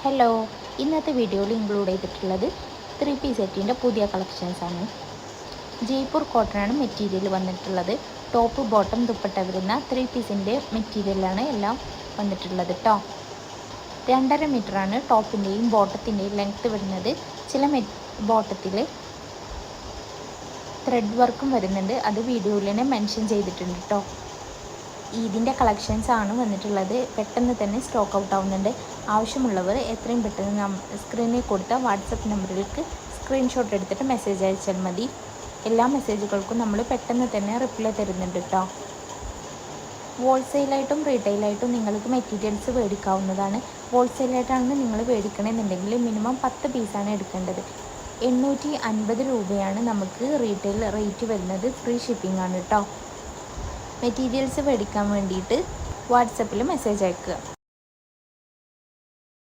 Hello, ഇന്നത്തെ വീഡിയോയിൽ include ചെയ്തിട്ടുള്ളത് 3 പീസ് സെറ്റിൻ്റെ പുതിയ കളക്ഷൻസാണ്. ജയ്പൂർ കോട്ടനാണ് മെറ്റീരിയൽ വന്നിട്ടുള്ളത്. ടോപ്പ് ബോട്ടം ദുപ്പട്ട വരുന്ന 3 പീസിൻ്റെ മെറ്റീരിയലാണ് എല്ലാം വന്നിട്ടുള്ളത് കേട്ടോ. 2.5 മീറ്ററാണ് ടോപ്പിൻ്റെയും ബോട്ടത്തിൻ്റെയും ലെങ്ത്ത് വരുന്നത്. ചില ബോട്ടത്തിൽ ത്രെഡ് വർക്കും വരുന്നുണ്ട്, അത് വീഡിയോയിൽ തന്നെ മെൻഷൻ ചെയ്തിട്ടുണ്ട് കേട്ടോ. ഇതിൻ്റെ കളക്ഷൻസ് ആണ് വന്നിട്ടുള്ളത്. പെട്ടെന്ന് തന്നെ സ്റ്റോക്ക് ഔട്ട് ആവുന്നുണ്ട്. ആവശ്യമുള്ളവർ എത്രയും പെട്ടെന്ന് സ്ക്രീനിൽ കൊടുത്ത വാട്സപ്പ് നമ്പറിലേക്ക് സ്ക്രീൻഷോട്ട് എടുത്തിട്ട് മെസ്സേജ് അയച്ചാൽ മതി. എല്ലാ മെസ്സേജുകൾക്കും നമ്മൾ പെട്ടെന്ന് തന്നെ റിപ്ലൈ തരുന്നുണ്ട് കേട്ടോ. ഹോൾസെയിലായിട്ടും റീറ്റെയിലായിട്ടും നിങ്ങൾക്ക് മെറ്റീരിയൽസ് മേടിക്കാവുന്നതാണ്. ഹോൾസെയിലായിട്ടാണ് നിങ്ങൾ മേടിക്കണമെന്നുണ്ടെങ്കിൽ മിനിമം 10 പീസാണ് എടുക്കേണ്ടത്. 850 രൂപയാണ് നമുക്ക് റീറ്റെയിൽ റേറ്റ് വരുന്നത്. ഫ്രീ ഷിപ്പിംഗ് ആണ് കേട്ടോ. മെറ്റീരിയൽസ് മേടിക്കാൻ വേണ്ടിയിട്ട് വാട്സപ്പിൽ മെസ്സേജ് അയക്കുക.